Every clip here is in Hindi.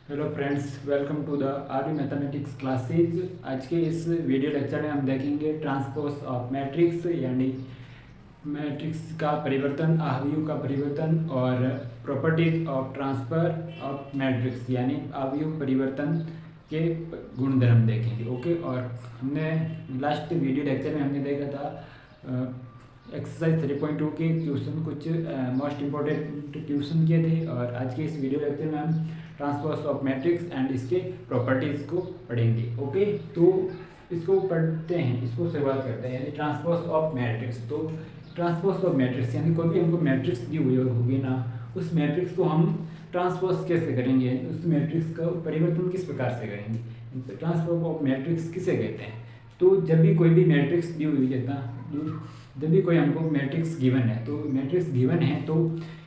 Hello friends, welcome to the army mathematics classes. आज के इस वीडियो लेक्चर में हम देखेंगे ट्रांसपोज ऑफ मैट्रिक्स, यानी मैट्रिक्स का परिवर्तन, अवयव का परिवर्तन और properties of transfer of matrix, यानी अवयव परिवर्तन के गुणधर्म देखेंगे। ओके, और हमने लास्ट वीडियो लेक्चर में हमने देखा था एक्सरसाइज 3.2 के क्वेश्चन, कुछ मोस्ट इम्पोर्टेंट क्वेश्चन किए थे। और आज के इस वीडियो लेक्चर में हम ट्रांसपोज ऑफ मैट्रिक्स एंड इसके प्रॉपर्टीज़ को पढ़ेंगे। ओके, तो इसको पढ़ते हैं, इसको शुरुआत करते हैं। यानी ट्रांसपोज ऑफ मैट्रिक्स, तो ट्रांसपोज ऑफ मैट्रिक्स यानी कोई भी हमको मैट्रिक्स दी हुई होगी ना, उस मैट्रिक्स को हम ट्रांसपोज कैसे करेंगे, उस मैट्रिक्स का परिवर्तन किस प्रकार से करेंगे। ट्रांसपोज ऑफ मैट्रिक्स किसे कहते हैं? तो जब भी कोई भी मैट्रिक्स दी हुई है, जब भी कोई हमको मैट्रिक्स गिवन है, तो मैट्रिक्स गिवन है, तो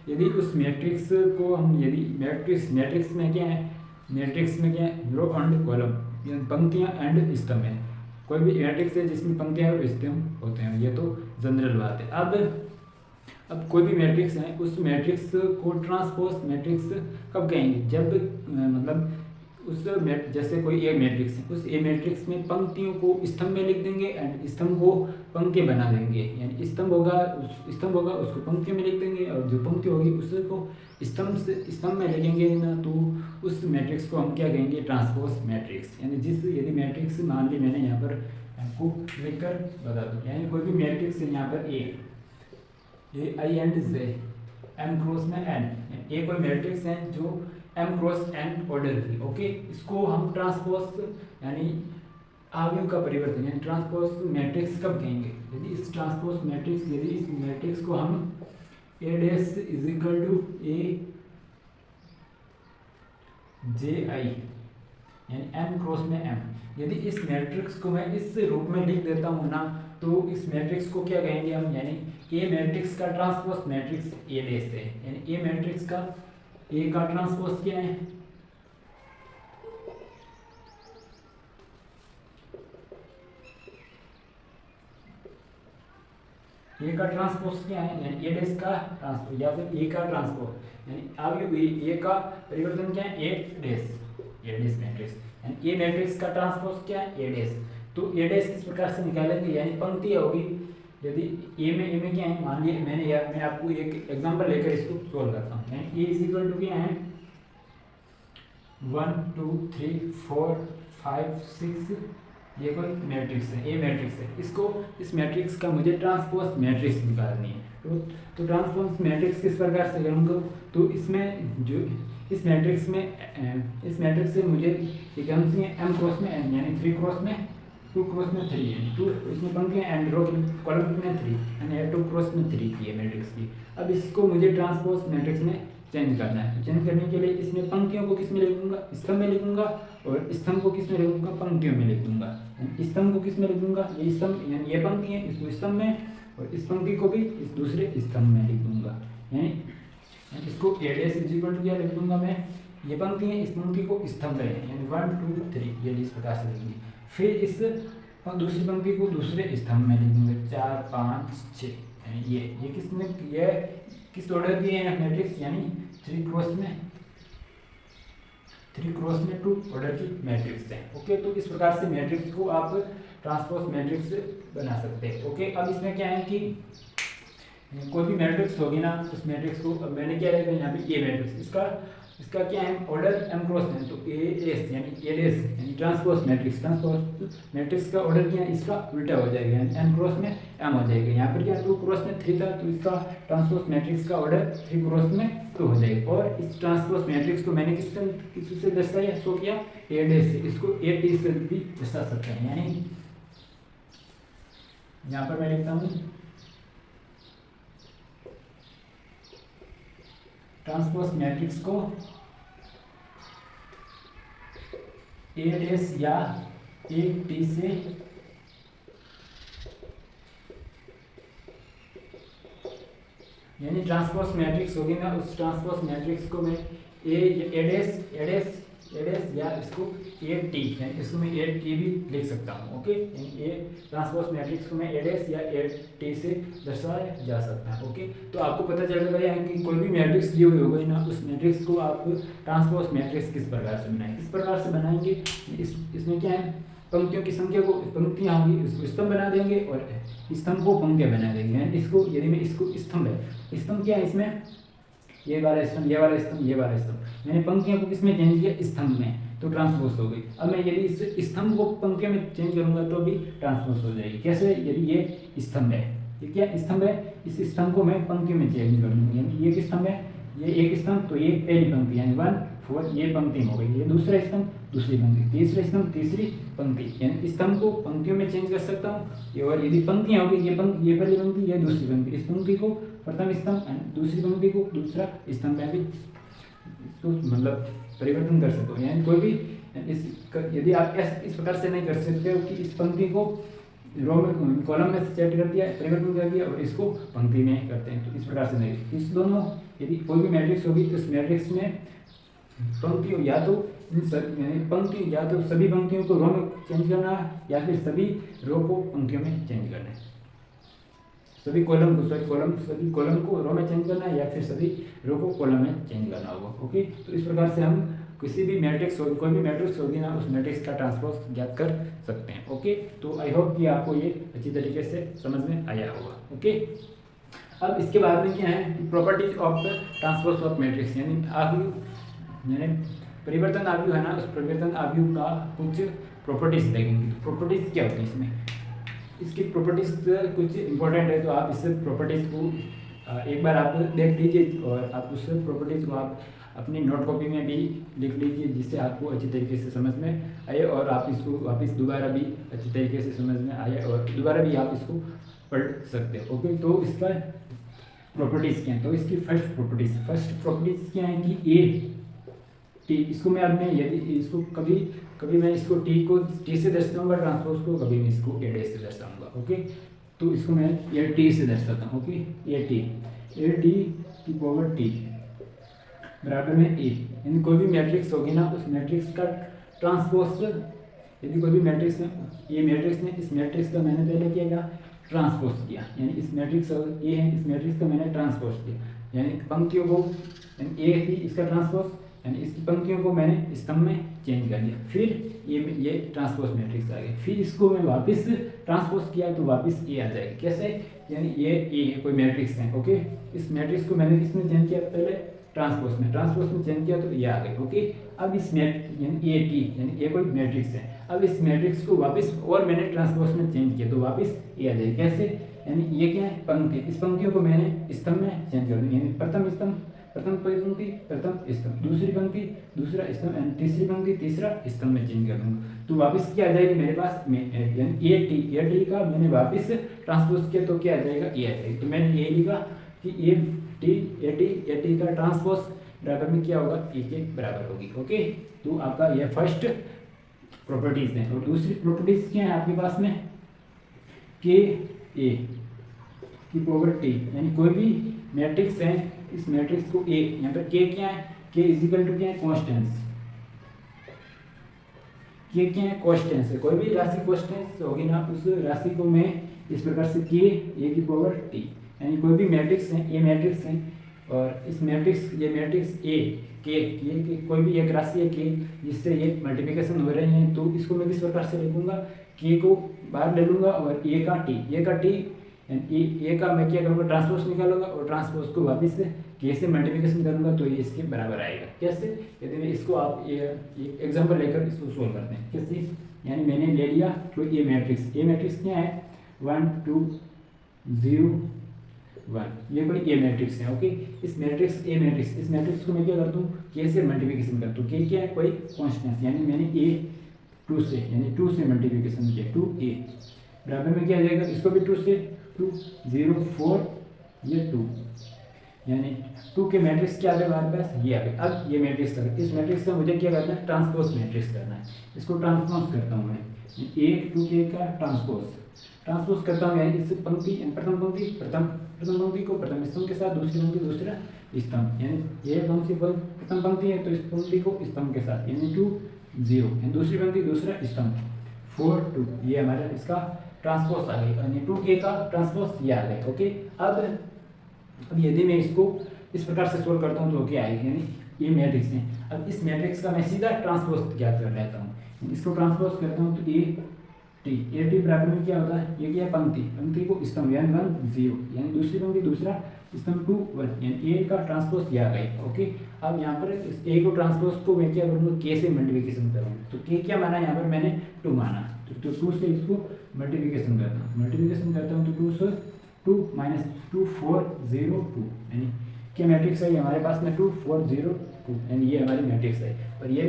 यदि उस मैट्रिक्स को हम, यदि मैट्रिक्स में क्या है, मैट्रिक्स में क्या है, रो एंड कॉलम, यानी पंक्तियाँ एंड स्तंभ है। कोई भी मैट्रिक्स है जिसमें पंक्तियाँ और स्तंभ होते हैं, ये तो जनरल बात है। अब कोई भी मैट्रिक्स है, उस मैट्रिक्स को ट्रांसपोज मैट्रिक्स कब कहेंगे? जब मतलब उस जैसे कोई ए मैट्रिक्स है, उस ए मैट्रिक्स में पंक्तियों को स्तंभ में लिख देंगे एंड स्तंभ को पंक्ति बना देंगे। यानी स्तंभ होगा उसको पंक्ति में लिख देंगे, और जो पंक्ति होगी उसको स्तंभ में लिखेंगे ना, तो उस मैट्रिक्स को हम क्या कहेंगे? Transpose matrix. यानी यदि मैट्रिक्स मान ली, मैंने यहाँ पर आपको लिखकर बता दूँ, यानी कोई भी मैट्रिक्स है यहाँ पर ए आई एंड जे, एम क्रॉस में एन, ए कोई मैट्रिक्स है जो एम क्रॉस एन ऑर्डर की। ओके, इसको हम ट्रांसपोज यानी अवयव का परिवर्तन यानी ट्रांसपोज मैट्रिक्स कब कहेंगे? यदि इस ट्रांसपोज मैट्रिक्स, यदि इस मैट्रिक्स को हम ए डैश इज इक्वल टू ए जे आई यानी एम क्रॉस में एम, यदि इस मैट्रिक्स को मैं इस रूप में लिख देता हूँ ना, तो इस मैट्रिक्स को क्या कहेंगे हम? यानी ए मैट्रिक्स का ट्रांसपोज मैट्रिक्स ए डैश है। यानी ए मैट्रिक्स का, ए का ट्रांसपोज क्या है? ए का ट्रांसपोज क्या है? यानी ए डैश का ट्रांसपोज या फिर ए का ट्रांसपोज, यानी अब ए का परिवर्तन क्या है? ए डैश मैट्रिक्स, यानी ए मैट्रिक्स का ट्रांसपोज क्या है? ए डैश। तो ए डैश किस प्रकार से निकालेंगे? यानी पंक्ति होगी, यदि ए में क्या है, मान लीजिए मैं आपको एक एग्जांपल लेकर इसको सोल्व करता हूँ। यानी ए इज इक्वल टू क्या है? 1 2 3 4 5 6, ये कोई मैट्रिक्स है, ए मैट्रिक्स है। इस मैट्रिक्स का मुझे ट्रांसपोज मैट्रिक्स निकालनी है। तो ट्रांसपोज मैट्रिक्स किस प्रकार से करूँगा? तो इसमें जो इस मैट्रिक्स से मुझे ये कौन सी है? एम क्रॉस में एन, यानी 3 क्रॉस में 2 क्रॉस में 3 है, 2 इसमें पंक्तियाँ एंड रो कॉलम में 3, यानी 2 क्रॉस में 3 की है मैट्रिक्स की। अब इसको मुझे ट्रांसपोज मैट्रिक्स में चेंज करना है। चेंज करने के लिए इसमें पंक्तियों को किस में लिखूंगा? स्तंभ में लिखूंगा, और स्तंभ को किस में लिखूंगा? पंक्तियों में लिखूंगा। स्तंभ को किस में लिखूंगा? ये स्तंभ यानी ये पंक्ति है, इसको स्तंभ में, और इस पंक्ति को भी इस दूसरे स्तंभ में लिख दूंगा। यानी इसको ए डैश इज इक्वल टू क्या लिख दूंगा मैं? ये पंक्ति है, इस पंक्ति को स्तंभ में, यानी 1 2 3 ये इस प्रकार से लिखेंगे। फिर इस दूसरी पंक्ति को दूसरे स्तंभ में लिखेंगे 4 5 6, यानी ये किस ऑर्डर की है मैट्रिक्स? यानी 3 क्रॉस में 2 ऑर्डर की मैट्रिक्स है। ओके, तो इस प्रकार से मैट्रिक्स को आप ट्रांसपोज मैट्रिक्स बना सकते हैं। ओके, अब इसमें क्या है कि कोई भी मैट्रिक्स होगी ना, उस मैट्रिक्स को, अब मैंने क्या लिखा यहाँ पे? ए मैट्रिक्स, इसका क्या है? ऑर्डर एम क्रॉस में, तो ए एस यानी ए डैश यानी ट्रांसपोज मैट्रिक्स का ऑर्डर क्या है? इसका उल्टा हो जाएगा, यानी एम क्रॉस में एम हो जाएगा। यहाँ पर क्या 2 क्रॉस में 3 था, तो इसका ट्रांसपोज मैट्रिक्स का ऑर्डर 3 क्रॉस में 2 हो जाएगा। और इस ट्रांसपोज मैट्रिक्स को मैंने किससे दर्शाया? शो किया ए डैश से। इसको ए टी से भी दर्शा सकते हैं। यानी यहाँ पर मैं लिखता हूँ ट्रांसपोज मैट्रिक्स को ए डैश या ए टी से यानी ट्रांसपोज मैट्रिक्स होगी ना, उस ट्रांसपोज मैट्रिक्स को मैं ए डैश ए डैश या इसको ए टी, यानी इसको मैं ए टी भी लिख सकता हूँ। ओके, ए ट्रांसपोज मैट्रिक्स को मैं ए डैश या ए टी से दर्शाया जा सकता है। ओके, तो आपको पता चल गया है कि कोई भी मैट्रिक्स दी हुई होगी ना, उस मैट्रिक्स को आप ट्रांसपोज मैट्रिक्स किस प्रकार से बनाएंगे, किस प्रकार से बनाएंगे। इसमें क्या है, पंक्तियों की संख्या को, पंक्तियाँ होंगी उसको स्तंभ बना देंगे और स्तंभ को पंक्तियाँ बना देंगे। यानी इसको, यदि मैं इसको स्तंभ है, स्तंभ क्या है, इसमें ये वाला स्तंभ, ये वाला स्तंभ, ये वाला स्तंभ, मैंने पंक्तियों को किसमें चेंज किया, स्तंभ में, तो ट्रांसपोज हो गई। अब मैं यदि इस स्तंभ को पंक्तियों में चेंज करूंगा तो भी ट्रांसपोज हो जाएगी। कैसे, यदि ये स्तंभ है, ये क्या स्तंभ है, इस स्तंभ को मैं पंक्तियों में चेंज कर दूंगा। यानी ये स्तंभ है, ये एक स्तंभ, तो ये पहली पंक्ति यानी 1 4 ये पंक्ति हो गई, ये दूसरा स्तंभ, दूसरी पंक्ति, तीसरा स्तंभ, तीसरी पंक्ति, यानी स्तंभ को पंक्तियों में चेंज कर सकता हूँ। और यदि पंक्तियाँ होगी, ये पहली पंक्ति, ये दूसरी पंक्ति, इस पंक्ति को प्रथम स्तंभ, दूसरी पंक्ति को दूसरा स्तंभ में भी इसको मतलब परिवर्तन कर सकते हो। यानी कोई भी यदि आप इस प्रकार से नहीं कर सकते हो कि इस पंक्ति को रो में, कॉलम में सेट कर दिया, परिवर्तन कर दिया और इसको पंक्ति में करते हैं, तो इस प्रकार से नहीं। इस दोनों, यदि कोई भी मैट्रिक्स होगी तो इस मैट्रिक्स में पंक्तियों या तो पंक्ति या तो सभी पंक्तियों को रो में चेंज करना है या फिर सभी रो को पंक्तियों में चेंज करना है, सभी कॉलम को सभी कॉलम को रो में चेंज करना है या फिर सभी रो को कॉलम में चेंज करना होगा। ओके, तो इस प्रकार से हम किसी भी मैट्रिक्स हो, कोई भी मैट्रिक्स होगी ना, उस मैट्रिक्स का ट्रांसपोज ज्ञात कर सकते हैं। ओके, तो आई होप कि आपको ये अच्छी तरीके से समझ में आया होगा। ओके, अब इसके बाद में क्या है, properties of the transpose of matrix, यानी आव्यूह, यानी परिवर्तन आव्यूह है ना, उस परिवर्तन आव्यूह का कुछ प्रॉपर्टीज देखेंगे। तो प्रॉपर्टीज क्या होती है इसमें, इसकी प्रॉपर्टीज कुछ इंपॉर्टेंट है, तो आप इस प्रॉपर्टीज को एक बार आप देख लीजिए और आप उस प्रॉपर्टीज को आप अपनी नोट कॉपी में भी लिख लीजिए, जिससे आपको अच्छी तरीके से समझ में आए और आप इसको वापस दोबारा भी अच्छी तरीके से समझ में आए और दोबारा भी आप इसको पढ़ सकते हो। ओके, तो इसका प्रॉपर्टीज क्या है, तो इसकी फर्स्ट प्रॉपर्टीज क्या है कि ए टी, इसको मैं अब मैं यदि इसको कभी मैं इसको टी से दर्शाऊंगा ट्रांसपोज को, कभी मैं इसको ए डैश से दर्शाऊंगा। ओके, तो इसको मैं ए टी से दर्शाता हूँ। ओके, ए टी की पावर टी बराबर में ए, यानी कोई भी मैट्रिक्स होगी ना, उस मैट्रिक्स का ट्रांसपोज, यदि कोई भी मैट्रिक्स है, ये मैट्रिक्स ने, इस मैट्रिक्स का मैंने पहले किया क्या, ट्रांसपोज किया, यानी इस मैट्रिक्स ये है, इस मैट्रिक्स का मैंने ट्रांसपोज किया, यानी पंक्तियों को, यानी ए थी इसका ट्रांसपोज, यानी इसकी पंक्तियों को मैंने स्तंभ में चेंज कर दिया, फिर ये ट्रांसपोज मैट्रिक्स आ गया, फिर इसको मैं वापस ट्रांसपोज किया तो वापस ये आ जाएगा। कैसे, यानी ये है कोई मैट्रिक्स है। ओके, इस मैट्रिक्स को मैंने किसमें चेंज किया, पहले ट्रांसपोज में चेंज किया तो ये आ गई। ओके, अब इस यानी ए टी, यानी ये कोई मैट्रिक्स है, अब इस मैट्रिक्स को वापस और मैंने ट्रांसपोज में चेंज किया तो वापस ये आ जाएगी। कैसे, यानी ये क्या है, पंक्ति, इस पंक्तियों को मैंने स्तंभ में चेंज कर दिया, यानी प्रथम पंक्ति प्रथम स्तंभ, दूसरी पंक्ति दूसरा स्तंभ, यानी तीसरी पंक्ति तीसरा स्तंभ में चेंज कर दूंगा तो वापस क्या आ जाएगी मेरे पास, यानी ए टी का मैंने वापस ट्रांसपोज किया तो क्या आ जाएगा, ए आ जाएगी। तो मैंने ये लिखा कि ए टी का ट्रांसपोज बराबर में क्या होगा, ए के बराबर होगी। ओके, तो आपका यह फर्स्ट प्रॉपर्टीज है। और दूसरी प्रॉपर्टीज क्या है आपके पास में, के ए की पावर टी, यानी कोई भी मैट्रिक्स है, इस मैट्रिक्स को ए, यहाँ पर के क्या है, के इजिकल टू क्या है, कॉन्स्टेंस, के क्या है, कॉन्स्टेंस है, कोई भी राशि कॉन्स्टेंस होगी ना, उस राशि को मैं इस प्रकार से के ए की पावर टी, यानी कोई भी मैट्रिक्स है, ए मैट्रिक्स है और इस मैट्रिक्स, ये मैट्रिक्स ए के कोई भी एक राशि है के, जिससे ये मल्टीप्लिकेशन हो रही है, तो इसको मैं किस प्रकार से लिखूंगा, के को बाहर ले लूंगा और ए का टी ए का मैं क्या करूँगा, ट्रांसपोज निकालूंगा और ट्रांसपोज को वापस से के से मल्टीप्लिकेशन करूंगा तो ये इसके बराबर आएगा। कैसे, यदि मैं इसको आप एग्जांपल लेकर इसको सोल्व करते हैं। कैसे, यानी मैंने ले लिया तो ये मैट्रिक्स क्या है, 1 2 0 1, ये कोई ए मैट्रिक्स है। ओके, इस मैट्रिक्स को मैं क्या करता हूँ, के से मल्टीप्लिकेशन करता हूँ। के क्या है, कोई कॉन्स्टेंट, यानी मैंने ए 2 से मल्टीप्लिकेशन किया, 2a बराबर में क्या आ जाएगा, इसको भी 2 से 2 0 4 ये 2, यानी 2 के मैट्रिक्स क्या आ गए हमारे पास, ये आ गए। अब ये मैट्रिक्स कर, इस मैट्रिक्स का मुझे क्या करना है, ट्रांसपोज मैट्रिक्स करना है, इसको ट्रांसपोज करता हूँ मैं, ए 2k का ट्रांसपोज करता हूँ, यानी इस पंक्ति प्रथम पंक्ति को प्रथम स्तंभ के साथ, दूसरी पंक्ति दूसरा स्तंभ, यानी ये प्रथम पंक्ति है तो इस पंक्ति को स्तंभ के साथ यानी 2 0, दूसरी पंक्ति दूसरा स्तंभ 4 2, ये हमारा इसका ट्रांसपोज आ गई, यानी 2k का ट्रांसपोज ये आ गया। ओके, अब यदि मैं इसको इस प्रकार से सोल्व करता हूँ तो क्या आएगी, यानी ये मैट्रिक्स है। अब इस मैट्रिक्स का मैं सीधा ट्रांसपोज ज्ञात कर लेता हूँ, इसको ट्रांसपोज करता हूँ तो ए टी बराबर में क्या होता है, ये क्या पंक्ति को स्तंभ यानी 1 0, यानी दूसरी पंक्ति दूसरा स्तंभ 2 1, यानी ए का ट्रांसपोज यह आ गया। ओके, अब यहाँ पर इस ए को ट्रांसपोज को मैं क्या करूँगा, के से मल्टीप्लिकेशन करूँगा। तो के क्या माना यहाँ पर मैंने 2 माना, तो 2 से इसको मल्टीप्लिकेशन करता हूँ तो 2 से 2 माइनस 2 4 0 2, यानी क्या मैट्रिक्स है हमारे पास में 2 4 0 2, यानी ये हमारी मैट्रिक्स है। और ये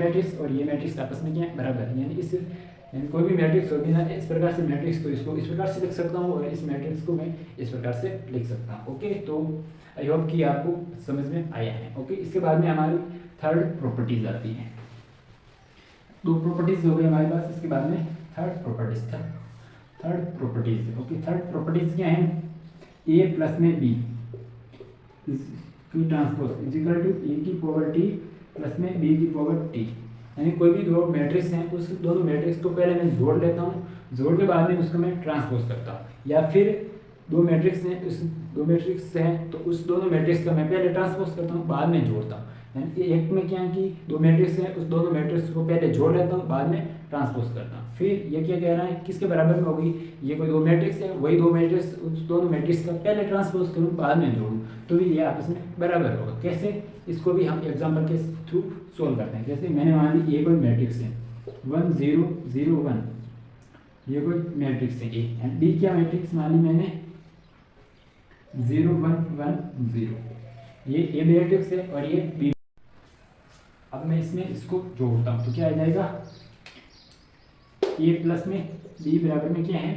मैट्रिक्स आपस में क्या है, बराबर है, यानी कोई भी मैट्रिक्स होगी ना इस प्रकार से मैट्रिक्स, तो इसको इस प्रकार से लिख सकता हूँ और इस मैट्रिक्स को मैं इस प्रकार से लिख सकता हूँ। ओके, तो आई होप कि आपको समझ में आया है। ओके, इसके बाद में हमारी थर्ड प्रॉपर्टीज आती है। 2 प्रॉपर्टीज हो गई हमारे पास, इसके बाद में third properties. Okay, third properties क्या है, ए प्लस में बी की ट्रांसपोज इजिकल टू ए की पावर टी प्लस में बी की पावर टी, यानी कोई भी 2 मैट्रिक्स हैं उस दोनों मैट्रिक्स को पहले मैं जोड़ लेता हूँ, जोड़ के बाद में उसको मैं ट्रांसपोज करता हूँ, या फिर 2 मैट्रिक्स हैं तो उस दोनों मैट्रिक्स का मैं पहले ट्रांसपोज करता हूँ बाद में जोड़ता हूँ। यानी एक में क्या है कि 2 मैट्रिक्स हैं उस दोनों मैट्रिक्स को पहले जोड़ लेता हूँ बाद में ट्रांसपोज करता हूँ। फिर ये क्या कह रहा है, किसके बराबर में होगी, ये कोई 2 मैट्रिक्स है, वही 2 मैट्रिक्स उस दोनों मैट्रिक्स का पहले ट्रांसपोज करूँ बाद में जोड़ूँ तो भी ये आपस में बराबर होगा। कैसे, इसको भी हम एग्जाम्पल के थ्रू सोल्व करते हैं। जैसे मैंने मान ली ये कोई मैट्रिक्स है 1 0 0 1, ये कोई मैट्रिक्स है ए, एंड डी क्या मैट्रिक्स मान ली मैंने 0 1 1 0, ये ए मैट्रिक्स है और ये बी। अब मैं इसमें इसको जोड़ता हूँ तो क्या आ जाएगा, ए प्लस में बी बराबर में क्या है,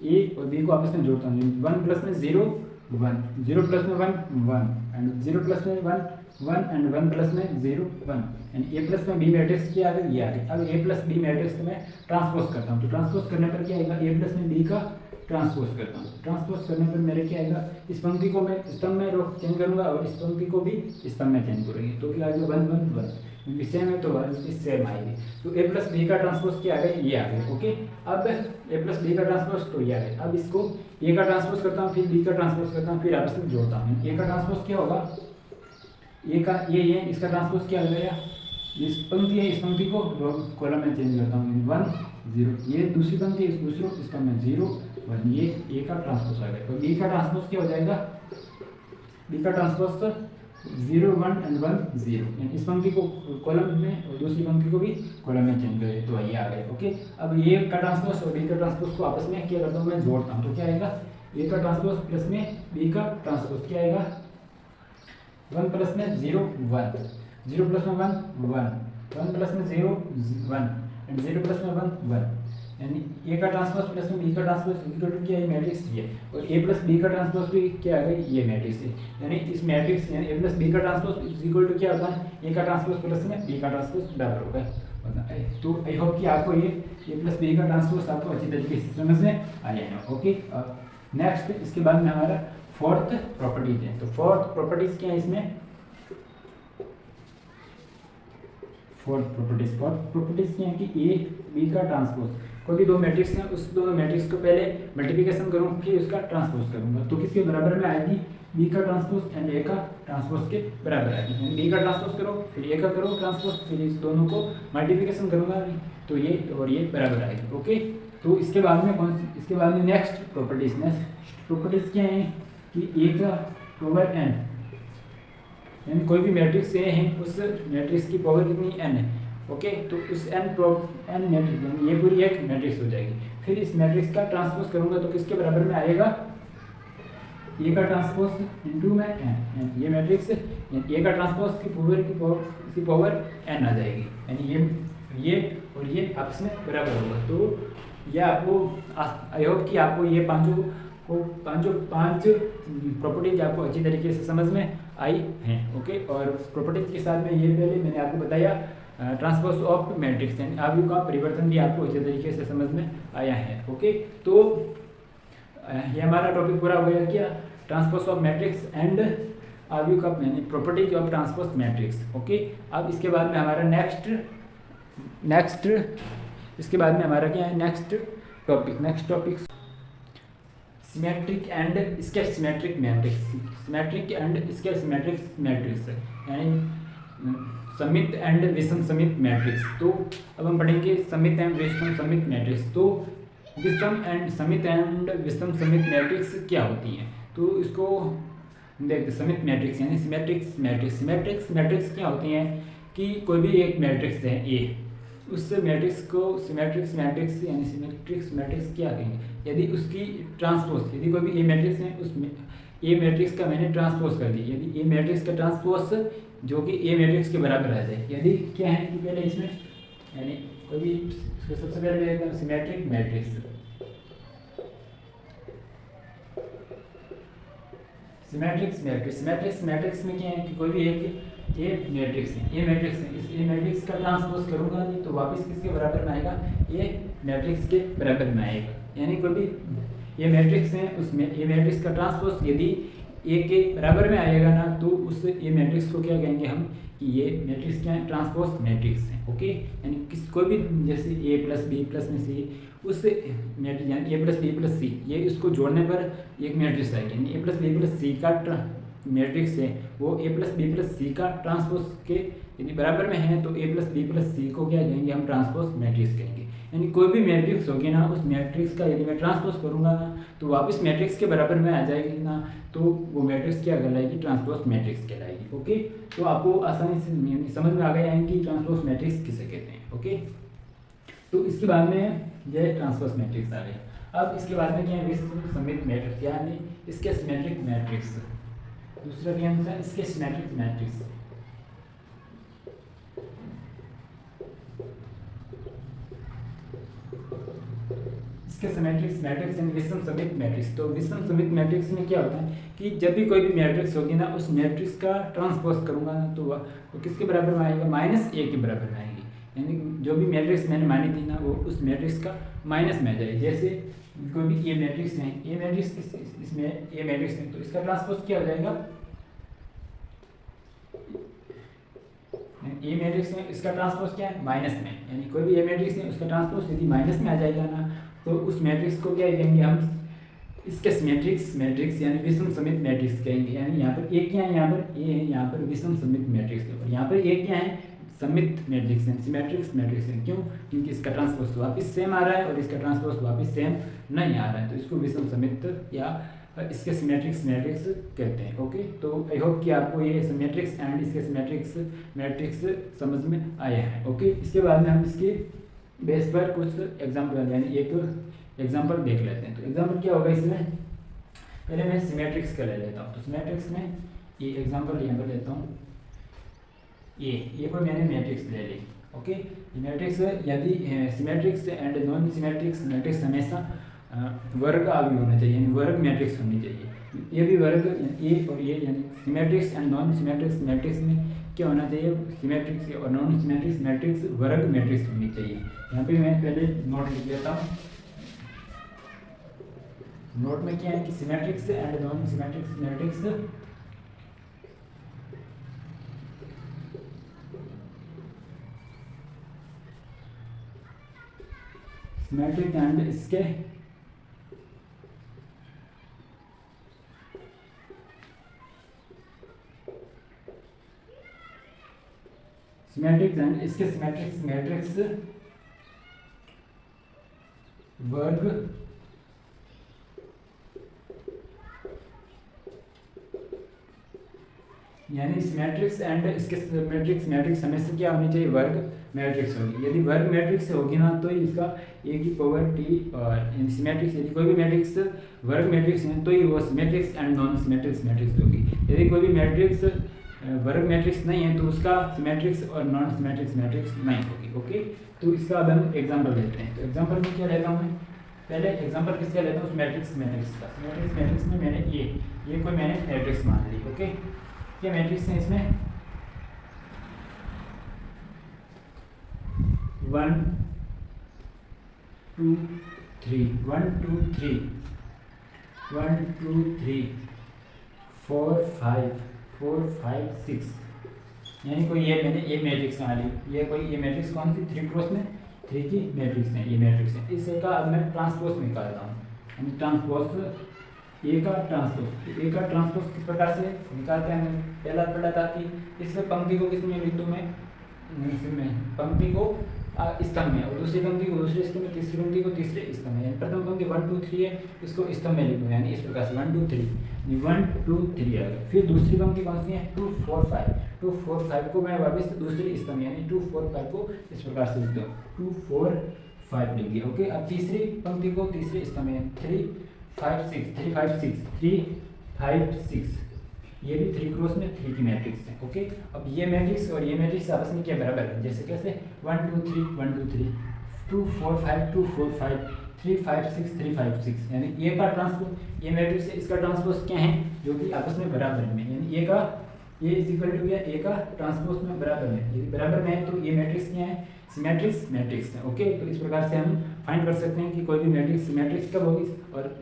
ए और बी को आपस में जोड़ता हूँ, 1 प्लस में 0 1, 0 प्लस में 1 1, एंड 0 प्लस में 1 1, एंड 1 प्लस में 0 1, एंड ए प्लस में बी मैट्रिक्स क्या आ गया, ये आ गया। अब ए प्लस बी मैट्रिक्स को मैं ट्रांसपोज करता हूँ, तो ट्रांसपोज करने पर क्या आएगा, ए प्लस में बी का ट्रांसपोज करता हूँ। ट्रांसपोज करने पर मेरे क्या आएगा, इस पंक्ति को मैं स्तंभ में चेंज करूँगा और इस पंक्ति को भी स्तंभ में चेंज करेंगे, तो क्या आएगा 1 1 1, क्योंकि सेम है तो सेम आएगी। तो ए प्लस बी का ट्रांसपोज क्या आ गया, ये आ गया। ओके, अब ए प्लस बी का ट्रांसपोज तो ये आ गया। अब इसको ए का ट्रांसपोज करता हूँ, फिर बी का ट्रांसपोज करता हूँ, फिर आपस में जोड़ता हूँ। ए का ट्रांसपोज क्या होगा, ए का ये इसका ट्रांसपोज क्या हो गया, इस पंक्ति है, इस पंक्ति को कॉलम में चेंज करता हूँ 1 0, ये दूसरी पंक्ति इस दूसरों इसका मैं 0 1, ये ए का ट्रांसपोज आ गया। तो बी का ट्रांसपोज क्या हो जाएगा, बी का ट्रांसपोज 0 1 एंड 1 0, इस पंक्ति को कॉलम में और दूसरी पंक्ति को भी कॉलम में चेंज करें तो ये आ गया। ओके, अब ए का ट्रांसपोज और बी का ट्रांसपोज को आपस में क्या करता हूँ, मैं जोड़ता हूँ, तो क्या आएगा, ए का ट्रांसपोज प्लस में बी का ट्रांसपोज क्या आएगा, 1 प्लस में 0 1, 0 प्लस में 1 1, 1 प्लस में 0 1, एंड 0 प्लस में 1 1, यानी ए का ट्रांसपोज प्लस में बी का ट्रांसपोज इक्वल टू क्या है, मैट्रिक्स ये, और ए प्लस बी का ट्रांसपोज भी क्या आ गई, ये मैट्रिक्स है। यानी इस मैट्रिक्स यानी ए प्लस बी का ट्रांसपोज इक्वल टू क्या होता है, ए का ट्रांसपोज प्लस में बी का ट्रांसपोज बराबर होगा। तो आई होप कि आपको ये ए प्लस बी का ट्रांसपोज आपको अच्छी तरीके से समझ में आया है। ओके, नेक्स्ट इसके बाद में हमारा फोर्थ प्रॉपर्टीज है। तो फोर्थ प्रॉपर्टीज क्या है इसमें, फोर्थ प्रॉपर्टीज क्या है कि ए बी का ट्रांसपोज, कोई भी 2 मैट्रिक्स हैं उस दोनों मैट्रिक्स को पहले मल्टीप्लिकेशन करूँ फिर उसका ट्रांसपोज करूँगा, तो किसके बराबर में आएगी, बी का ट्रांसपोज एंड ए का ट्रांसपोज के बराबर आएगी। बी का ट्रांसपोज करो फिर ए का करो ट्रांसपोज, फिर इस दोनों को मल्टीप्लिकेशन करूँगा तो ये और ये बराबर आएगी। ओके, तो इसके बाद में नेक्स्ट प्रॉपर्टीज क्या है कि ए का पावर एन, यानी कोई भी मैट्रिक्स ए है उस मैट्रिक्स की पावर कितनी n है। ओके, तो उस n मैट्रिक्स यानी ये पूरी एक मैट्रिक्स हो जाएगी। फिर इस मैट्रिक्स का ट्रांसपोज करूंगा तो किसके बराबर में आएगा, ए का ट्रांसपोज इनटू में n, ये मैट्रिक्स ए का ट्रांसपोज की पावर n आ जाएगी, यानी ये और ये आपस में बराबर होगा। तो ये आपको आई होप कि आपको ये पांच प्रॉपर्टीज आपको अच्छी तरीके से समझ में आई हैं। ओके, और प्रॉपर्टीज के साथ में ये पहले मैंने आपको बताया ट्रांसपोज ऑफ मैट्रिक्स, यानी आव्यूह का परिवर्तन भी आपको अच्छे तरीके से समझ में आया है। ओके, तो ये हमारा टॉपिक पूरा हो गया क्या, ट्रांसपोज ऑफ मैट्रिक्स एंड अवयव का यानी properties of transpose matrix. Okay, अब इसके बाद में हमारा नेक्स्ट इसके बाद में हमारा क्या है next topic symmetric and sketch symmetric matrix. Symmetric and sketch symmetric matrix यानी समित एंड विषम समित मैट्रिक्स। तो अब हम पढ़ेंगे समित एंड विषम समित मैट्रिक्स। तो विषम एंड समित एंड विषम समित मैट्रिक्स क्या होती हैं, तो इसको देखते समित मैट्रिक्स यानी सिमेट्रिक्स मैट्रिक्स क्या होती हैं कि कोई भी एक मैट्रिक्स है ए, उस मैट्रिक्स को सिमेट्रिक्स मैट्रिक्स यानी सिमेट्रिक्स मैट्रिक्स क्या कहेंगे यदि उसकी ट्रांसपोज, यदि कोई भी ए मैट्रिक्स है उसमें ए मैट्रिक्स का मैंने ट्रांसपोज कर दी, यदि ए मैट्रिक्स का ट्रांसपोज जो कि ए मैट्रिक्स के बराबर आ जाए, यदि क्या है कि पहले इसमें यानी कोई भी सबसे पहले लेगा सिमेट्रिक मैट्रिक्स। सिमेट्रिक्स मैट्रिक्स में क्या है कि कोई भी एक ए मैट्रिक्स है, इस ए मैट्रिक्स का ट्रांसपोज करूंगा नहीं तो वापस किसके बराबर में आएगा, ए मैट्रिक्स के बराबर में आएगा। यानी कोई भी ए मैट्रिक्स है उसमें ए मैट्रिक्स का ट्रांसपोज यदि ए के बराबर में आएगा ना तो उस ए मैट्रिक्स को क्या कहेंगे हम कि ये मैट्रिक्स क्या है ट्रांसपोज मैट्रिक्स है। ओके, यानी कोई भी जैसे ए प्लस बी प्लस में सी उस मैट्रिक्स यानी ए प्लस बी प्लस सी ये इसको जोड़ने पर एक मैट्रिक्स आएगी, यानी ए प्लस बी प्लस सी का मैट्रिक्स है वो ए प्लस बी प्लस सी का ट्रांसपोज के यदि बराबर में है तो ए प्लस बी प्लस सी को क्या कहेंगे हम ट्रांसपोज मैट्रिक्स कहेंगे। यानी कोई भी मैट्रिक्स होगी ना उस मैट्रिक्स का यदि मैं ट्रांसपोज करूंगा ना तो वापस मैट्रिक्स के बराबर में आ जाएगी ना तो वो मैट्रिक्स क्या कहलाएगी ट्रांसपोज मैट्रिक्स कहलाएगी। ओके, तो आपको आसानी से समझ में आ गया है कि ट्रांसपोज मैट्रिक्स किसे कहते हैं। ओके, तो इसके बाद में यह ट्रांसपोज मैट्रिक्स आ गया। अब इसके बाद में क्या है विषम समित मैट्रिक्स यानी इसके सिमेट्रिक मैट्रिक्स। दूसरा क्या है इसके सिमेट्रिक मैट्रिक्स। इसके सिमेट्रिक्स मैट्रिक्स यानी विषम समित मैट्रिक्स। तो विषम समित मैट्रिक्स में क्या होता है कि जब भी कोई भी मैट्रिक्स होगी ना उस मैट्रिक्स का ट्रांसपोज करूंगा ना तो वो किसके बराबर में आएगा माइनस ए के बराबर में आएगी। यानी जो भी मैट्रिक्स मैंने मानी थी ना वो उस मैट्रिक्स का माइनस में आ जाए। जैसे कोई भी ए मैट्रिक्स है, ए मैट्रिक्स इसमें ए मैट्रिक्स है तो इसका ट्रांसपोज क्या हो जाएगा, ए मैट्रिक्स में इसका ट्रांसपोज क्या है माइनस में, यानी कोई भी ए मैट्रिक्स है उसका ट्रांसपोज यदि माइनस में आ जाएगा ना तो उस मैट्रिक्स को क्या कहेंगे हम इसके मैट्रिक्स यानी विषम समित मैट्रिक्स कहेंगे। यानी यहाँ पर ए क्या है, यहाँ पर ए है, यहाँ पर विषम समित मैट्रिक्स है और यहाँ पर ए क्या है समित मैट्रिक्स है, सिमेट्रिक्स मैट्रिक्स है। क्यों, क्योंकि इसका ट्रांसपोज वापस सेम आ रहा है और इसका ट्रांसपोज वापस सेम नहीं आ रहा है तो इसको विषम समित या इसके सिमेट्रिक्स मैट्रिक्स कहते हैं। ओके, तो आई होप कि आपको ये सिमेट्रिक्स एंड इसके सिमेट्रिक्स मैट्रिक्स समझ में आया है। ओके, इसके बाद में हम इसके बेस पर कुछ एग्जाम्पल यानी एक एग्जाम्पल देख लेते हैं। तो एग्जाम्पल क्या होगा इसमें, पहले मैं सिमेट्रिक्स का ले लेता हूँ। तो सिमेट्रिक्स में ये एग्जाम्पल यहाँ पर लेता हूँ, ये कोई मैंने मैट्रिक्स ले ली। ओके, मैट्रिक्स यदि सिमेट्रिक्स एंड नॉन सिमेट्रिक्स मैट्रिक्स हमेशा वर्ग अवयव होना चाहिए, यानी वर्ग मैट्रिक्स होनी चाहिए। ये भी वर्ग ए और ये यानी सिमेट्रिक्स एंड नॉन सिमेट्रिक्स मैट्रिक्स में क्या होना चाहिए, सिमेट्रिक्स और नॉन सिमेट्रिक्स मैट्रिक्स वर्ग मैट्रिक्स होनी चाहिए। यहाँ पे मैं पहले नोट लिख लेता हूँ। नोट में क्या है कि symmetrics and non symmetrics matrix symmetric and इसके सिमेट्रिक्स एंड इसके सिमेट्रिक्स मैट्रिक्स वर्ग यानी सिमेट्रिक्स एंड इसके मैट्रिक्स हमेशा क्या होनी चाहिए वर्ग मैट्रिक्स होगी। यदि वर्ग मैट्रिक्स होगी ना तो इसका ए की पावर टी और सिमेट्रिक्स यदि कोई भी मैट्रिक्स वर्ग मैट्रिक्स है तो ही वो सिमेट्रिक्स एंड नॉन सिमेट्रिक्स मैट्रिक्स होगी। यदि कोई भी मैट्रिक्स वर्ग मैट्रिक्स नहीं है तो उसका सिमेट्रिक्स और नॉन सिमेट्रिक्स मैट्रिक्स नहीं होगी। ओके, तो इसका अब हम एग्जाम्पल लेते हैं। तो एग्जाम्पल में क्या लेता हूँ मैं, पहले एग्जाम्पल किसका लेता हूँ मैट्रिक्स का। सिमेट्रिक्स मैट्रिक्स में मैंने ये कोई मैंने मैट्रिक्स मान ली। ओके, क्या मैट्रिक्स है इसमें 1 2 3 1 2 3 1 2 3 4 5 4 5 6, यानी कोई ये मैंने ए मैट्रिक्स बना ली, ये कोई ए मैट्रिक्स कौन सी 3 क्रॉस में 3 की मैट्रिक्स है, ये मैट्रिक्स है। इस ए का अब मैं ट्रांसपोज निकालता हूँ, यानी ट्रांसपोज ए का ट्रांसपोज, ए का ट्रांसपोज किस प्रकार से निकालते हैं? हमने पहला पढ़ा था कि इसमें पंक्ति को किसमें लिख दूँ मैं, इसमें पंक्ति को स्तंभ में, और दूसरी पंक्ति को दूसरे स्तंभ में, तीसरी पंक्ति को तीसरे स्तंभ में, यानी प्रथम पंक्ति 1 2 3 है, इसको स्तंभ में लिख दूँ, यानी इस प्रकार से 1 2 3 1 2 3 आएगा। फिर दूसरी पंक्ति कौन सी है? 2 4 5, 2 4 5 को मैं वापस दूसरी स्तंभ यानी 2 4 5 को इस प्रकार से लिख दूँ, 2 4 5 लिख दिया। ओके, अब तीसरी पंक्ति को तीसरे स्तंभ में 3 5 6 3 5 6 3 5 6, ये भी 3 क्रॉस में 3 की मैट्रिक्स है। ओके, अब ये मैट्रिक्स और ये मैट्रिक्स आपस में क्या बराबर है? जैसे कैसे 1 2 3 1 2 3 2 4 5 2 4 5 3 5 6 3 5 6, यानी ए का ट्रांसपोज, ये मैट्रिक्स है, इसका ट्रांसपोज क्या है? जो कि आपस में बराबर में, यानी ए का ये इज इक्वल टू ए का ट्रांसपोज में बराबर में, यदि बराबर में है तो ये मैट्रिक्स क्या है? सिमेट्रिक्स मैट्रिक्स है। ओके, तो इस प्रकार से हम फाइंड कर सकते हैं कि कोई भी मैट्रिक्स सिमेट्रिक्स कब होगी और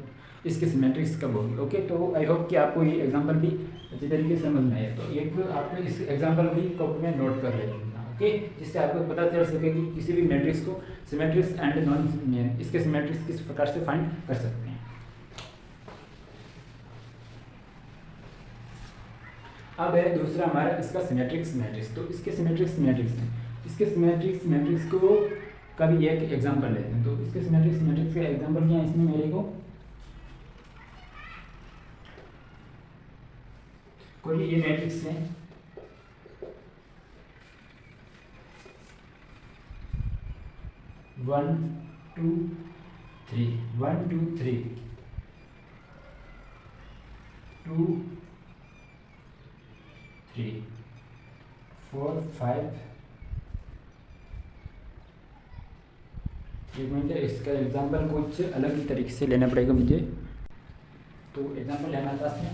इसके सिमेट्रिक्स कब होगी। ओके, तो आई होप कि आपको ये एग्जांपल भी अच्छी तरीके से समझ में आए, तो एक आपको इस एग्जांपल भी कॉपी में नोट कर लेना। ओके, जिससे आपको पता चल सके कि किसी भी मैट्रिक्स को सिमेट्रिक्स एंड नॉन इसके सिमेट्रिक्स किस प्रकार से फाइंड कर सकते हैं। अब है दूसरा हमारा इसका सिमेट्रिक्स मैट्रिक्स, तो इसके सिमेट्रिक्स मैट्रिक्स हैं, इसके सिमेट्रिक्स मैट्रिक्स को कभी एक एग्जांपल लेते हैं। तो इसके सिमेट्रिक्स मैट्रिक्स का एग्जांपल क्या है? इसमें मेरे को कोई ये मैट्रिक्स है, 1 2 3 1 2 3 2 3 4 5, एक मिनट, इसका एग्जांपल कुछ अलग ही तरीके से लेना पड़ेगा मुझे। तो एग्जांपल है हमारे पास में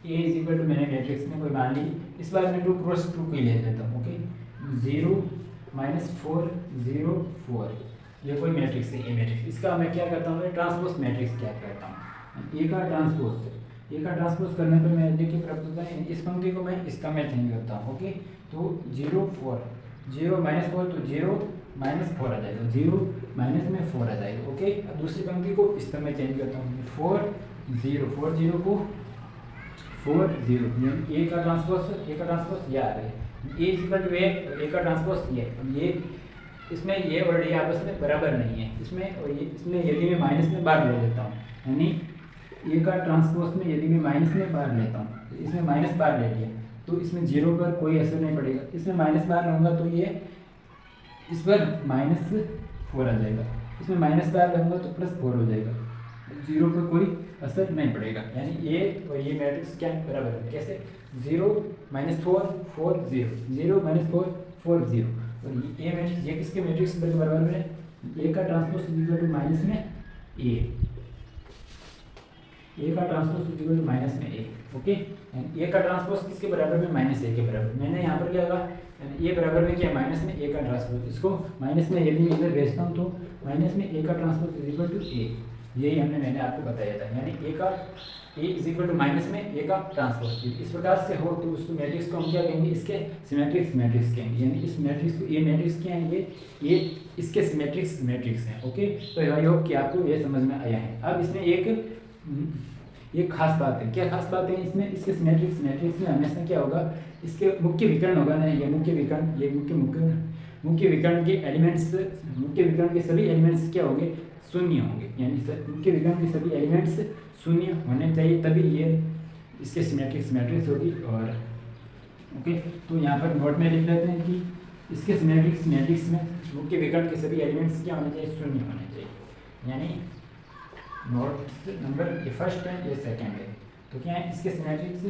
ए इज इक्वल टू, मैंने मैट्रिक्स में कोई मान ली, इस बार मैं 2 क्रॉस 2 की ले लेता हूँ। ओके, 0 -4 0 4, ये कोई मैट्रिक्स है, ए मैट्रिक्स, इसका मैं क्या करता हूँ? मैं ट्रांसपोज मैट्रिक्स क्या करता हूँ? ए का ट्रांसपोज करने पर मैं देखिए प्राप्त होता है, इस पंक्ति को मैं इसका मैं चेंज करता हूँ। ओके, तो 0 4 0 -4, तो 0 -4 आ जाएगा, 0 माइनस में 4 आ जाएगा। ओके, अब दूसरी पंक्ति को इस तरह मैं चेंज करता हूँ, 4 0 को 4 0, ए का ट्रांसपोज ये आ रहा है, ए इक्वल टू ए का ट्रांसपोज ये इसमें ये और ये आपस में बराबर नहीं है, इसमें और ये इसमें यदि मैं माइनस में बार ले लेता हूँ, यानी ए का ट्रांसपोज में यदि मैं माइनस में बार लेता हूँ, तो इसमें माइनस बार ले लिया तो इसमें 0 पर कोई असर नहीं पड़ेगा, इसमें माइनस बार लूँगा तो ये इस पर -4 आ जाएगा, इसमें माइनस बार लूँगा तो +4 हो जाएगा, 0 पर कोई असर नहीं पड़ेगा, यानी ये और ये मैट्रिक्स क्या बराबर है? कैसे? 0 -4 4 0 0 -4 4 0, और ये मैट्रिक्स ये किसके मैट्रिक्स बराबर है? ए का ट्रांसपोज इक्वल टू माइनस में ए का ट्रांसपोज इक्वल टू माइनस में ए। ओके, ए का ट्रांसपोज किसके बराबर में? -a के बराबर। मैंने यहाँ पर क्या होगा? ए बराबर में क्या? माइनस में ए का ट्रांसपोज, इसको माइनस में यदि मैं इधर भेजता हूँ तो माइनस में ए का ट्रांसपोज इक्वल टू ए, यही मैंने आपको बताया था, यानी ए इज इक्वल टू माइनस में ए का ट्रांसपोज। इस प्रकार से हो तो उसको मैट्रिक्स को हम क्या कहेंगे? इसके सिमेट्रिक्स मैट्रिक्स कहेंगे, यानी इस मैट्रिक्स को, ये मैट्रिक्स क्या है? ये इसके सिमेट्रिक्स मैट्रिक्स हैं। ओके, तो आई होप कि आपको ये समझ में आया है। अब इसमें एक खास बात है। क्या खास बात है इसमें? इसके सिमेट्रिक्स मैट्रिक्स में हमेशा क्या होगा? इसके मुख्य विकर्ण होगा ना, ये मुख्य विकर्ण के एलिमेंट्स, मुख्य विकर्ण के सभी एलिमेंट्स क्या होंगे? शून्य होंगे, यानी मुख्य विकर्ण के सभी एलिमेंट्स शून्य होने चाहिए, तभी ये इसके सिमेट्रिक्स मैट्रिक्स होगी। और ओके, तो यहाँ पर नोट में लिख लेते हैं कि इसके सिमेट्रिक्स मैट्रिक्स में मुख्य विकर्ण के सभी एलिमेंट्स क्या होने चाहिए? शून्य होने चाहिए, यानी नोट नंबर ये फर्स्ट है, ये सेकंड है। तो क्या है इसके सिमेट्रिक्स?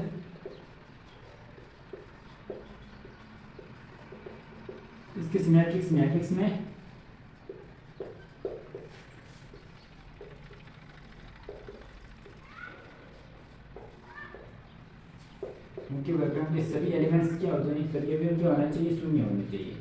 इसके सिमेट्रिक्स मैट्रिक्स में मुख्य विकर्ण के सभी एलिमेंट्स क्या होते हैं? सभी एलिमेंट क्या होना चाहिए? शून्य होने चाहिए।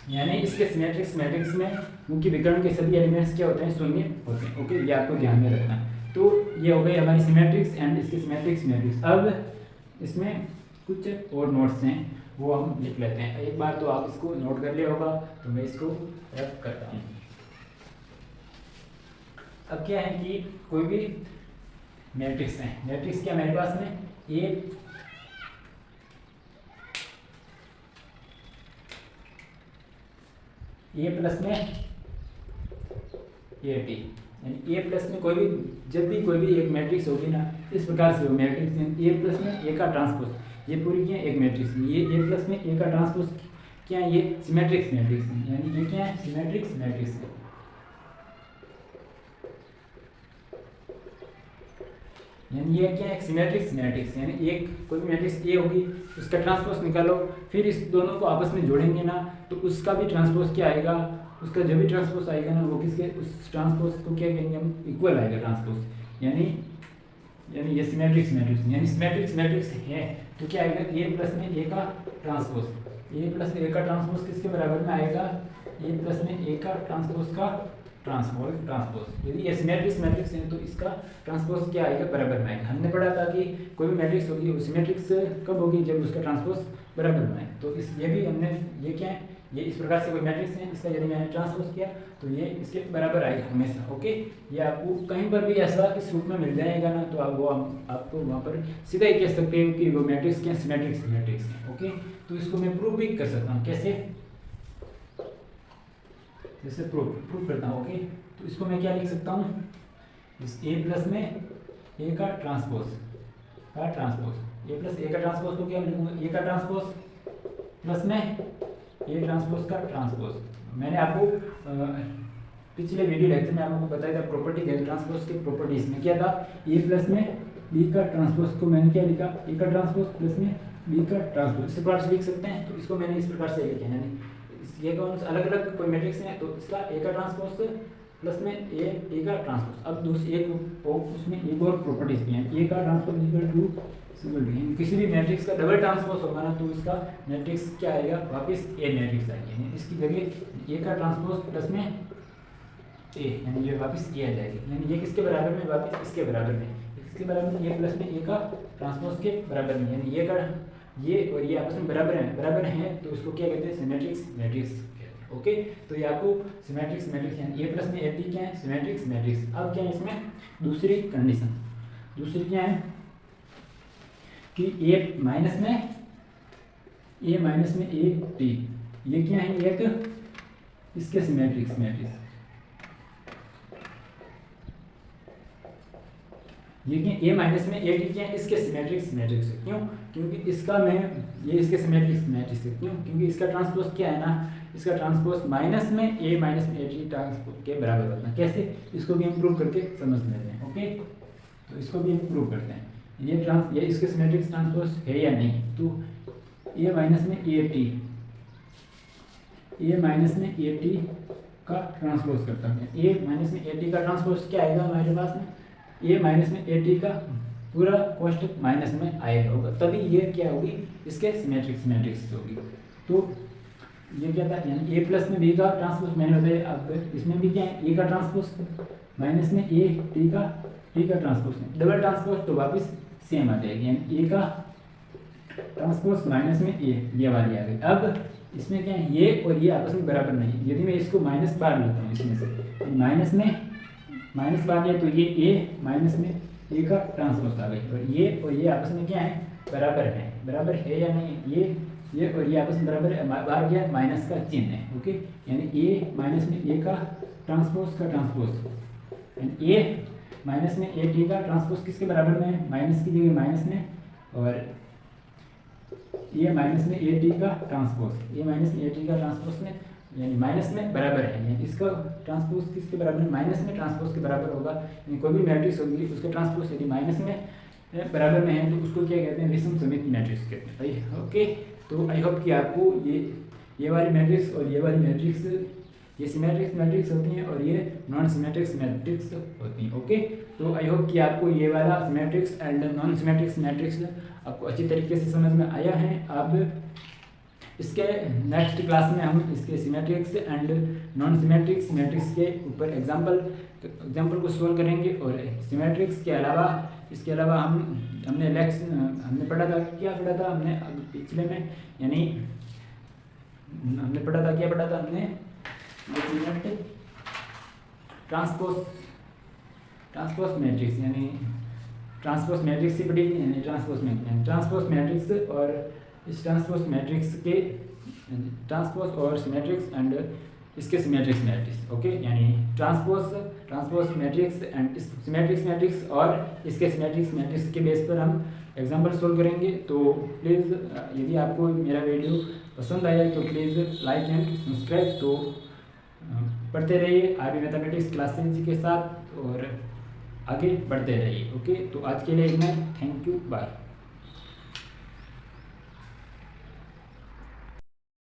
यानी इसके सिमेट्रिक्स मैट्रिक्स में मुख्य विकर्ण के सभी एलिमेंट्स क्या होते हैं, शून्य होते हैं। ओके, ये आपको ध्यान में रखना है। तो ये हो गई हमारी सिमेट्रिक्स एंड इसके सिमेट्रिक्स मैट्रिक्स। अब इसमें कुछ और नोट्स हैं वो हम लिख लेते हैं। एक बार तो आप इसको नोट कर लिया होगा, तो मैं इसको रख करता हूँ। अब क्या है कि कोई भी मैट्रिक्स है, मैट्रिक्स क्या मेरे पास में ए प्लस में ए टी, यानी ए प्लस में कोई भी, जब भी कोई भी एक मैट्रिक्स होगी ना, इस प्रकार से वो मैट्रिक्स ए प्लस में ए का ट्रांसपोज, ये पूरी क्या है एक मैट्रिक्स, ये ए प्लस में ए का ट्रांसपोज क्या है, ये सिमेट्रिक्स मैट्रिक्स है, यानी ये क्या है सिमेट्रिक्स मैट्रिक्स है। यानी ये क्या है सिमेट्रिक्स मैट्रिक्स, यानी एक कोई भी मैट्रिक्स ए होगी उसका ट्रांसपोज निकालो, फिर इस दोनों को आपस में जोड़ेंगे ना, तो उसका भी ट्रांसपोज क्या आएगा, उसका जो भी ट्रांसपोज आएगा ना वो किसके, उस ट्रांसपोज को क्या कहेंगे हम, इक्वल आएगा ट्रांसपोज। यानी ये सिमेट्रिक्स मैट्रिक्स, यानी सिमेट्रिक्स मैट्रिक्स है तो क्या आएगा ए प्लस में ए का ट्रांसपोज, ए प्लस ए का ट्रांसपोज किसके बराबर में आएगा, ए प्लस में ए का ट्रांसपोज का ट्रांसपोज। यदि ये सिमेट्रिक्स मैट्रिक्स है तो इसका ट्रांसपोज क्या आएगा, बराबर में आएगा। हमने पढ़ा था कि कोई भी मैट्रिक्स होगी वो सिमेट्रिक्स कब होगी, जब उसका ट्रांसपोज बराबर में आए। तो इस ये भी हमने, ये क्या है, ये इस प्रकार से कोई मैट्रिक्स है, इसका यदि मैंने ट्रांसपोज किया तो ये इसके बराबर आएगा हमेशा। ओके, ये आपको कहीं पर भी ऐसा इस रूप में मिल जाएगा ना, तो आप वो आपको वहाँ पर सीधा ही कह सकते हो कि वो मैट्रिक्स क्या सिमेट्रिक्स मैट्रिक्स है। ओके, तो इसको मैं प्रूव भी कर सकता हूँ, कैसे, जैसे प्रूव करता हूँ। ओके, तो इसको मैं क्या लिख सकता हूँ, इस ए प्लस में ए का ट्रांसपोज ए प्लस ए का ट्रांसपोज को क्या लिखूंगा, ए का ट्रांसपोज प्लस में ए ट्रांसपोज का ट्रांसपोज। मैंने आपको पिछले वीडियो लेक्चर में आपको बताया था प्रॉपर्टी ट्रांसपोज की प्रॉपर्टीज में क्या था, ए प्लस में बी का ट्रांसपोज को मैंने क्या लिखा, ए का ट्रांसपोज प्लस में बी का ट्रांसपोज, इस प्रकार से लिख सकते हैं। तो इसको मैंने इस प्रकार से लिखा है, यानी ये कौन अलग अलग कोई मैट्रिक्स है तो इसका ए का ट्रांसपोज प्लस में ए टी का ट्रांसपोज। अब दूसरी एक उसमें एक और प्रॉपर्टीज भी हैं, ए का ट्रांसपोज इक्वल टू किसी भी मैट्रिक्स का डबल ट्रांसपोज होगा ना, तो इसका मैट्रिक्स क्या आएगा, वापस ए मैट्रिक्स आएगी, इसकी जगह ए का ट्रांसपोज प्लस में ए, यानी ये वापस ए आ जाएगी। यानी ये किसके बराबर में, वापस इसके बराबर में, किसके बराबर में, ए प्लस में ए का ट्रांसपोज के बराबर में, यानी ये और ये आपस में बराबर हैं, तो इसको क्या कहते हैं, सिमेट्रिक्स मैट्रिक्स कहते हैं। ओके, तो ये आपको सिमेट्रिक्स मैट्रिक्स यानी ए प्लस में ए टी क्या है, सिमेट्रिक्स मैट्रिक्स। अब क्या है इसमें दूसरी कंडीशन, दूसरी क्या है कि ए माइनस में ए टी, ये क्या है, एक इसके सिमेट्रिक्स मैट्रिक्स, ये क्या ए माइनस में ए टी क्या है, इसके सिमेट्रिक्स मैट्रिक्स है। क्यों, क्योंकि इसका मैं ये इसके सिमेट्रिक्स मैट्रिक्स है। क्यों, क्योंकि इसका ट्रांसपोज क्या है ना, इसका ट्रांसपोज माइनस में ए टी ट्रांसपोज के बराबर होता है। कैसे, इसको भी हम प्रूव करके समझ लेते हैं। ओके, तो इसको भी हम प्रूव करते हैं, ये इसके सिमेट्रिक्स ट्रांसपोज है या नहीं। तो ए माइनस में ए टी का ट्रांसपोज करता है, ए माइनस में ए टी का ट्रांसपोज क्या आएगा हमारे पास में, ए माइनस में ए टी का पूरा कोष्टक माइनस में आएगा होगा, तभी ये क्या होगी, इसके सिमेट्रिक्स मैट्रिक्स होगी। तो ये क्या था, यानी ए प्लस में बी का ट्रांसपोज मैंने बताया। अब इसमें भी क्या है, ए का ट्रांसपोज माइनस में ए टी का ट्रांसपोज, डबल ट्रांसपोज तो वापस सेम आ जाएगी, यानी ए का ट्रांसपोज माइनस में ये वाली आ गई। अब इसमें क्या है, ये और ये आपस में बराबर नहीं, यदि मैं इसको माइनस बार लेता हूँ इसमें से, माइनस बार लिया तो ये ए माइनस में ए का ट्रांसपोज आ गई, और ये आपस में क्या है, बराबर है या नहीं, ये और ये आपस में बराबर है, बाहर क्या माइनस का चिन्ह है। ओके, यानी ए माइनस में ए का ट्रांसपोज का ट्रांसपोज, यानी ए माइनस में ए टी का ट्रांसपोज किसके बराबर में है, माइनस की जगह माइनस में, और ये माइनस में ए टी का ट्रांसपोज, में यानी माइनस में बराबर है, यानी इसका ट्रांसपोज किसके बराबर है, माइनस में ट्रांसपोज के बराबर होगा। यानी कोई भी मैट्रिक्स होगी उसका ट्रांसपोज यदि माइनस में बराबर में है तो उसको क्या कहते हैं, विषम समित मैट्रिक्स कहते हैं। ओके, तो आई होप कि आपको ये वाली मैट्रिक्स और ये वाली मैट्रिक्स, ये सिमेट्रिक्स मैट्रिक्स होती हैं और ये नॉन सिमेट्रिक्स मैट्रिक्स होती हैं। ओके, तो आई होप कि आपको ये वाला सिमेट्रिक्स एंड नॉन सिमेट्रिक्स मैट्रिक्स आपको अच्छी तरीके से समझ में आया है। अब इसके नेक्स्ट क्लास में हम इसके symmetrics and non symmetrics matrix के ऊपर एग्जाम्पल को सॉल्व करेंगे। और सिमेट्रिक्स के अलावा इसके अलावा हमने पढ़ा था हमने पिछले में, यानी हमने पढ़ा था हमने ट्रांसपोज मैट्रिक्स, यानी ट्रांसपोज मैट्रिक्स से पढ़ी, यानी ट्रांसपोज मैट्रिक्स और इस ट्रांसपोज मैट्रिक्स के ट्रांसपोज और सिमेट्रिक्स एंड इसके सिमेट्रिक्स मैट्रिक्स। ओके, यानी ट्रांसपोज मैट्रिक्स एंड सिमेट्रिक्स मैट्रिक्स और इसके सिमेट्रिक्स मैट्रिक्स के बेस पर हम एग्जाम्पल सोल्व करेंगे। तो प्लीज़ यदि आपको मेरा वीडियो पसंद आया तो प्लीज़ लाइक एंड सब्सक्राइब। तो पढ़ते रहिए आरबी मैथमेटिक्स क्लासेज के साथ और आगे बढ़ते रहिए। ओके, तो आज के लिए इतना, थैंक यू, बाय।